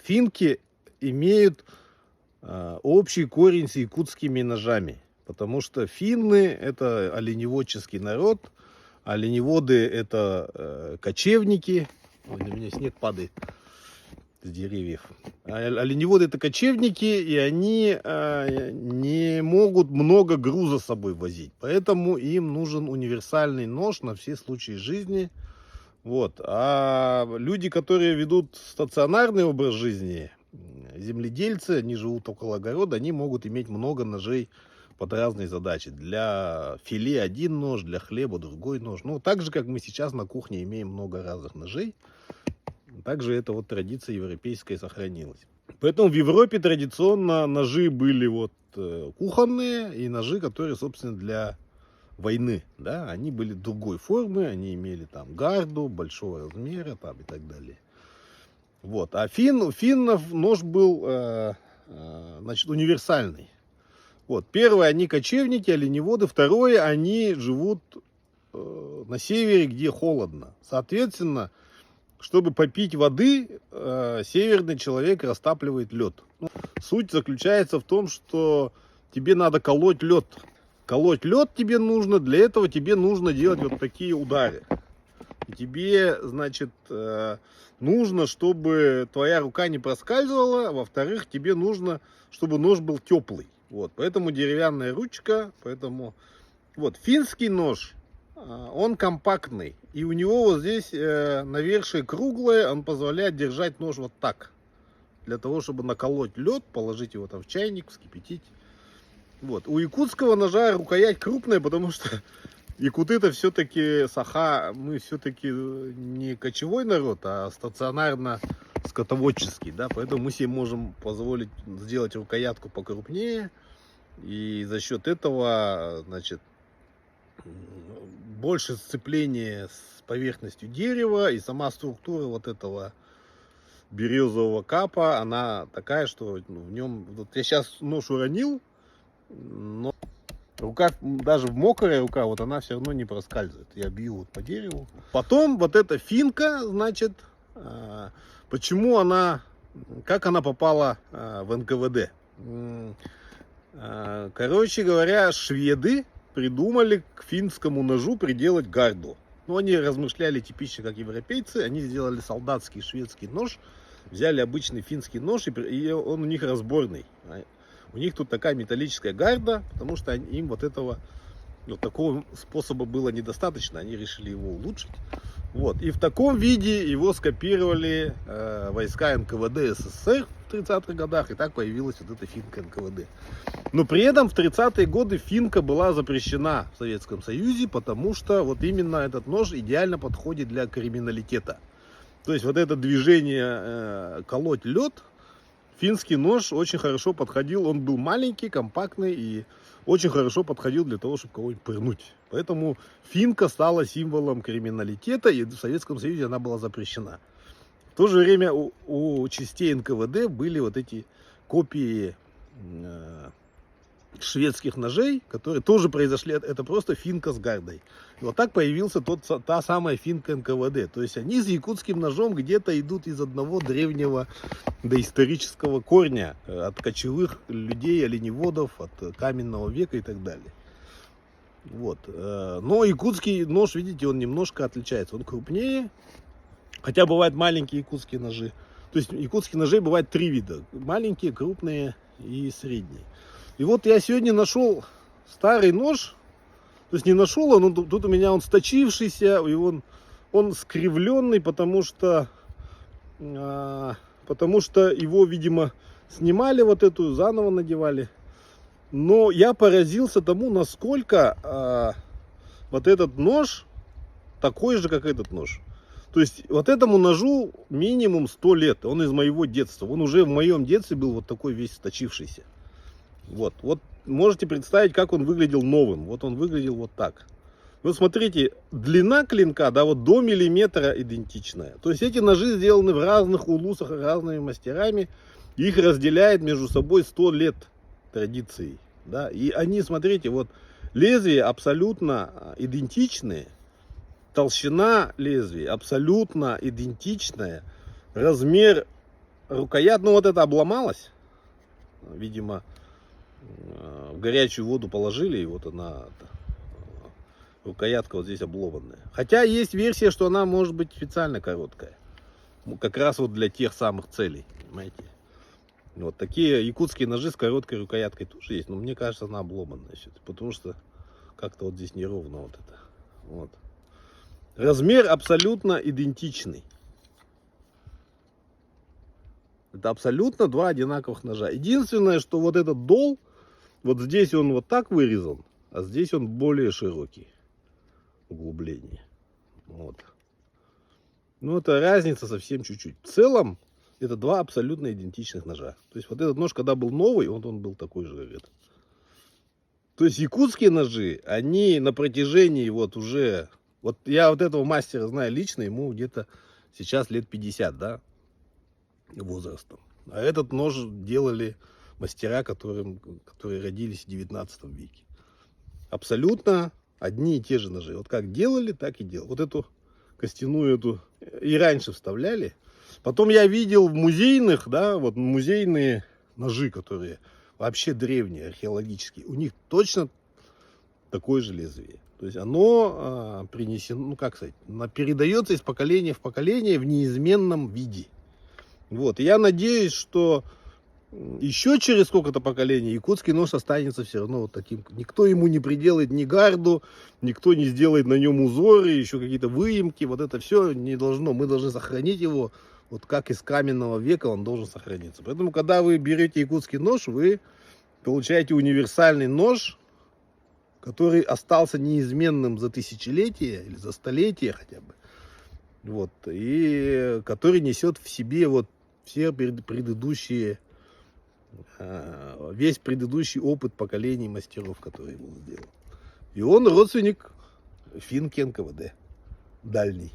Финки имеют общий корень с якутскими ножами, потому что финны — это оленеводческий народ, оленеводы — это кочевники. Ой, на меня снег падает с деревьев. Оленеводы — это кочевники, и они не могут много груза с собой возить, поэтому им нужен универсальный нож на все случаи жизни. Вот. А люди, которые ведут стационарный образ жизни, земледельцы, они живут около огорода, они могут иметь много ножей под разные задачи. Для филе один нож, для хлеба другой нож. Ну, так же, как мы сейчас на кухне имеем много разных ножей, также эта вот традиция европейская сохранилась. Поэтому в Европе традиционно ножи были вот кухонные и ножи, которые, собственно, для войны, да, они были другой формы, они имели там гарду большого размера там и так далее. Вот. А у финнов нож был, значит, универсальный. Вот. Первое, они кочевники, оленеводы. Второе, они живут на севере, где холодно. Соответственно, чтобы попить воды, северный человек растапливает лед. Ну, суть заключается в том, что тебе надо колоть лед. Колоть лед тебе нужно, для этого тебе нужно делать вот такие удары. И тебе, значит, нужно, чтобы твоя рука не проскальзывала, во-вторых, тебе нужно, чтобы нож был теплый. Вот, поэтому деревянная ручка, поэтому... Вот, финский нож, он компактный, и у него вот здесь навершие круглое, он позволяет держать нож вот так. Для того, чтобы наколоть лед, положить его там в чайник, вскипятить. Вот. У якутского ножа рукоять крупная, потому что якуты-то все-таки саха, мы все-таки не кочевой народ, а стационарно скотоводческий, да, поэтому мы себе можем позволить сделать рукоятку покрупнее, и за счет этого, значит, больше сцепления с поверхностью дерева, и сама структура вот этого березового капа, она такая, что в нем, вот я сейчас нож уронил, но рука, даже мокрая рука, вот она все равно не проскальзывает. Я бью вот по дереву. Потом вот эта финка, значит, почему она, как она попала в НКВД. Короче говоря, шведы придумали к финскому ножу приделать гарду. Но они размышляли типично как европейцы. Они сделали солдатский шведский нож, взяли обычный финский нож, и он у них разборный. У них тут такая металлическая гарда, потому что им вот этого, вот такого способа было недостаточно, они решили его улучшить. Вот. И в таком виде его скопировали войска НКВД СССР в 30-х годах, и так появилась вот эта финка НКВД. Но при этом в 30-е годы финка была запрещена в Советском Союзе, потому что вот именно этот нож идеально подходит для криминалитета. То есть вот это движение колоть лед, финский нож очень хорошо подходил, он был маленький, компактный и очень хорошо подходил для того, чтобы кого-нибудь пырнуть. Поэтому финка стала символом криминалитета, и в Советском Союзе она была запрещена. В то же время у частей НКВД были вот эти копии шведских ножей, которые тоже произошли, это просто финка с гардой. И вот так появился та самая финка НКВД. То есть они с якутским ножом где-то идут из одного древнего доисторического корня, от кочевых людей, оленеводов, от каменного века и так далее. Вот. Но якутский нож, видите, он немножко отличается. Он крупнее, хотя бывают маленькие якутские ножи. То есть якутских ножей бывает 3 вида. Маленькие, крупные и средние. И вот я сегодня нашел старый нож. То есть не нашел он, тут у меня он сточившийся, и он скривленный, потому что его, видимо, снимали вот эту, заново надевали. Но я поразился тому, насколько вот этот нож такой же, как этот нож. То есть вот этому ножу минимум 100 лет. Он из моего детства. Он уже в моем детстве был вот такой весь сточившийся. Вот можете представить, как он выглядел новым. Вот он выглядел вот так. Вот смотрите, длина клинка, да, вот до миллиметра идентичная. То есть эти ножи сделаны в разных улусах, разными мастерами. Их разделяет между собой 100 лет традиции. Да? И они, смотрите, вот лезвия абсолютно идентичные. Толщина лезвия абсолютно идентичная. Размер рукоять, ну вот это обломалось. Видимо, в горячую воду положили, и вот она, рукоятка вот здесь обломанная. Хотя есть версия, что она может быть специально короткая. Как раз вот для тех самых целей, понимаете. Вот такие якутские ножи с короткой рукояткой тоже есть, но мне кажется, она обломанная все-таки, потому что как-то вот здесь неровно вот это. Вот. Размер абсолютно идентичный. Это абсолютно два одинаковых ножа. Единственное, что вот этот дол, вот здесь он вот так вырезан, а здесь он более широкий. Углубление. Вот. Ну, это разница совсем чуть-чуть. В целом, это два абсолютно идентичных ножа. То есть, вот этот нож, когда был новый, он был такой же, как этот. То есть, якутские ножи, они на протяжении вот уже... Вот я вот этого мастера знаю лично, ему где-то сейчас лет 50, да, возрастом. А этот нож делали мастера, которые родились в 19 веке. Абсолютно одни и те же ножи. Вот как делали, так и делали. Вот эту костяную эту и раньше вставляли. Потом я видел в музейных, да, вот музейные ножи, которые вообще древние, археологические. У них точно такое же лезвие. То есть оно принесено, ну как сказать, передается из поколения в поколение в неизменном виде. Вот. И я надеюсь, что еще через сколько-то поколений якутский нож останется все равно вот таким. Никто ему не приделает ни гарду, никто не сделает на нем узоры, еще какие-то выемки. Вот это все не должно. Мы должны сохранить его, вот как из каменного века он должен сохраниться. Поэтому, когда вы берете якутский нож, вы получаете универсальный нож, который остался неизменным за тысячелетия или за столетия хотя бы. Вот. И который несет в себе вот все предыдущие, весь предыдущий опыт поколений мастеров, которые его сделали. И он родственник финки НКВД, дальний.